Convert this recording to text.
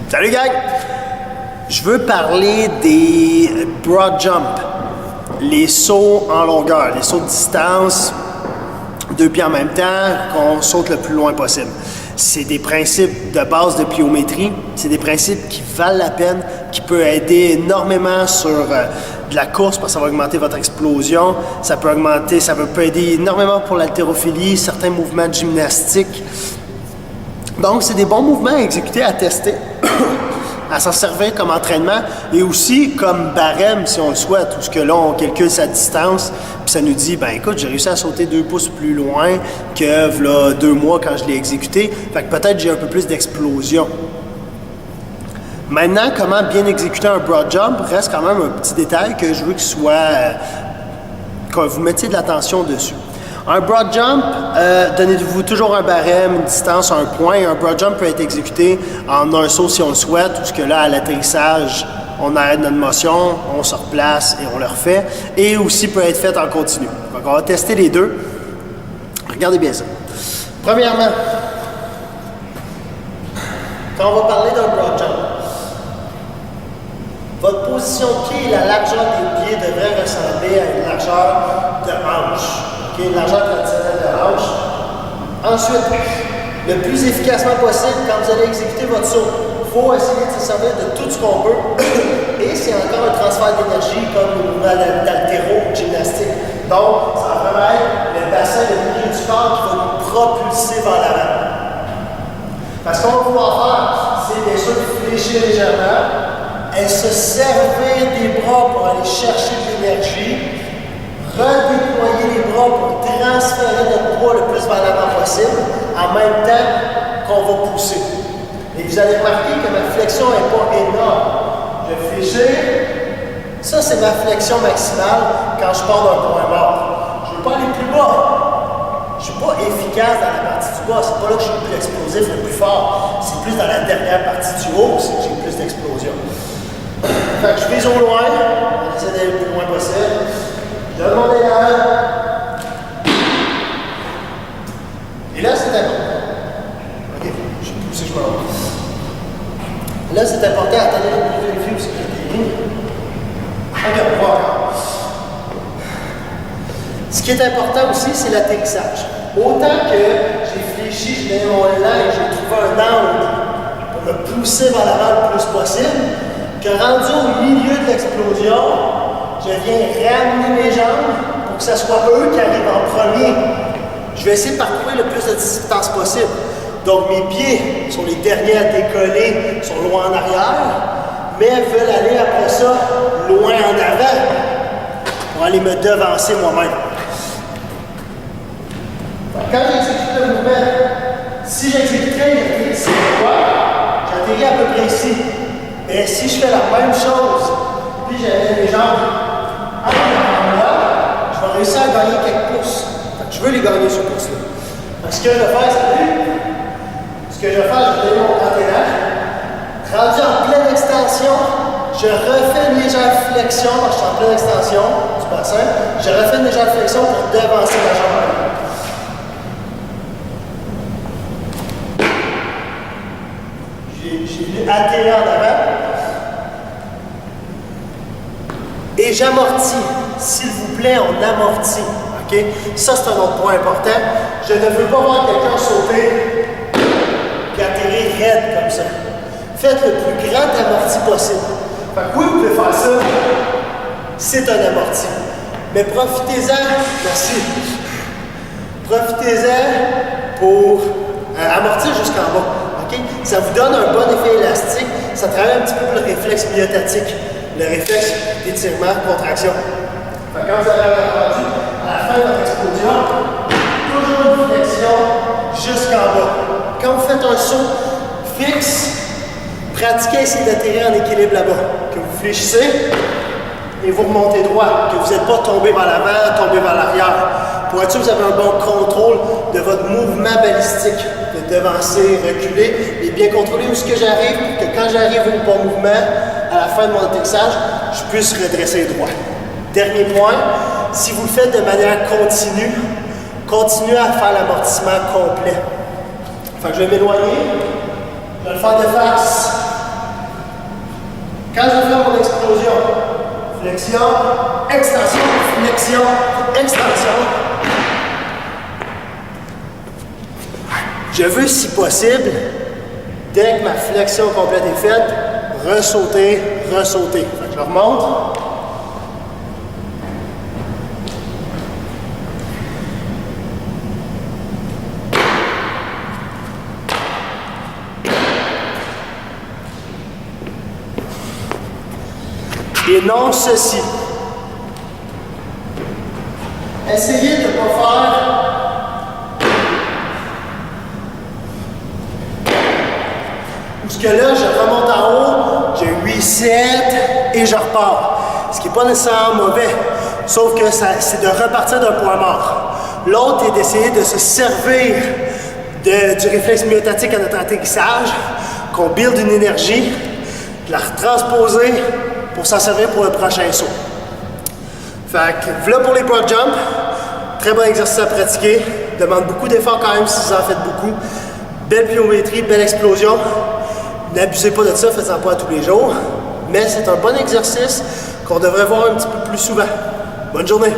Salut gang! Je veux parler des broad jump, les sauts en longueur, les sauts de distance, 2 pieds en même temps, qu'on saute le plus loin possible. C'est des principes de base de pliométrie, c'est des principes qui valent la peine, qui peuvent aider énormément sur de la course parce que ça va augmenter votre explosion, ça peut aider énormément pour l'haltérophilie, certains mouvements de gymnastique. Donc, c'est des bons mouvements à exécuter, à tester, à s'en servir comme entraînement et aussi comme barème si on le souhaite, où ce que là, on calcule sa distance, puis ça nous dit, ben écoute, j'ai réussi à sauter 2 pouces plus loin que là, 2 mois quand je l'ai exécuté, fait que peut-être j'ai un peu plus d'explosion. Maintenant, comment bien exécuter un broad jump reste quand même un petit détail que je veux que vous mettiez de l'attention dessus. Un broad jump, donnez-vous toujours un barème, une distance, un point. Un broad jump peut être exécuté en un saut si on le souhaite, ou ce que là, à l'atterrissage, on arrête notre motion, on se replace et on le refait. Et aussi peut être fait en continu. Donc, on va tester les deux. Regardez bien ça. Premièrement, quand on va parler d'un broad jump, votre position de pied et la largeur des pieds devraient ressembler à une largeur de hanche. Une largeur traditionnelle de hanche. Ensuite, le plus efficacement possible, quand vous allez exécuter votre saut, il faut essayer de se servir de tout ce qu'on peut. Et c'est encore un transfert d'énergie comme le mouvement d'haltéro gymnastique. Donc, ça va vraiment être le bassin, le milieu du corps qui va nous propulser vers l'avant. Parce qu'on va pouvoir faire, c'est bien sûr fléchir légèrement et se servir des bras pour aller chercher de l'énergie. Redéployer les bras pour transférer notre poids le plus vers l'avant possible, en même temps qu'on va pousser. Et vous allez remarquer que ma flexion n'est pas énorme. Je vais fléchir. Ça, c'est ma flexion maximale quand je pars d'un point mort. Je ne veux pas aller plus bas. Je ne suis pas efficace dans la partie du bas. C'est pas là que je suis le plus explosif, le plus fort. C'est plus dans la dernière partie du haut que j'ai le plus d'explosion. Fait que je vise au loin. On essaie d'aller le plus loin possible. Je donne mon élan. Et là, c'est important. OK, je vais pousser, je m'en vais. Là, c'est important. Attendez, je vais vérifier où c'est que j'ai mis. OK, on va voir. Ce qui est important aussi, c'est l'atterrissage. Autant que j'ai fléchi, je mets mon élan et j'ai trouvé un angle pour me pousser vers l'avant le plus possible, que rendu au milieu de l'explosion, je viens ramener mes jambes pour que ce soit eux qui arrivent en premier. Je vais essayer de parcourir le plus de distance possible. Donc mes pieds sont les derniers à décoller, sont loin en arrière, mais veulent aller après ça loin en avant pour aller me devancer moi-même. Quand j'exécute le mouvement, si j'exécuterais ici, j'atterris à peu près ici. Mais si je fais la même chose, puis j'amène les jambes en avant, je vais réussir à gagner quelques pouces. Je veux les gagner ce pouce-là. Ce que je vais faire, je vais donner mon grand élan. Rendu en pleine extension, je refais une légère flexion, parce que je suis en pleine extension du bassin. Je refais une légère flexion pour devancer ma jambe. J'ai venu atterrir en avant. Et j'amortis. S'il vous plaît, on amortit. OK? Ça, c'est un autre point important. Je ne veux pas voir quelqu'un sauter et atterrir raide comme ça. Faites le plus grand amorti possible. Fait que oui, vous pouvez faire ça. C'est un amorti. Mais profitez-en. Merci. Profitez-en pour amortir jusqu'en bas. OK? Ça vous donne un bon effet élastique. Ça travaille un petit peu le réflexe myotatique. Le réflexe d'étirement, contraction. Fait que quand vous avez entendu, à la fin de votre explosion, toujours une flexion jusqu'en bas. Quand vous faites un saut fixe, pratiquez, essayez d'atterrir en équilibre là-bas. Que vous fléchissez et vous remontez droit. Que vous n'êtes pas tombé vers l'avant, tombé vers l'arrière. Pour être sûr que vous avez un bon contrôle de votre mouvement balistique. De devancer, reculer et bien contrôler où est-ce que j'arrive pour que quand j'arrive au bon mouvement, à la fin de mon atterrissage, je puisse redresser droit. Dernier point, si vous le faites de manière continue, continuez à faire l'amortissement complet. Fait que je vais m'éloigner, je vais le faire de face, Quand je vais faire mon explosion, flexion, extension, flexion, extension. Je veux, si possible, dès que ma flexion complète est faite, ressauter, ressauter. Fait que je remonte. Et non ceci. Essayez de ne pas faire parce que là, je remonte en haut, je reset et je repars. Ce qui n'est pas nécessairement mauvais, sauf que c'est de repartir d'un point mort. L'autre est d'essayer de se servir du réflexe myotatique à notre atterrissage, qu'on build une énergie, de la retransposer pour s'en servir pour le prochain saut. Fait que voilà pour les broad jumps. Très bon exercice à pratiquer. Demande beaucoup d'efforts quand même si vous en faites beaucoup. Belle pliométrie, belle explosion. N'abusez pas de ça, faites-en pas tous les jours. Mais c'est un bon exercice qu'on devrait voir un petit peu plus souvent. Bonne journée!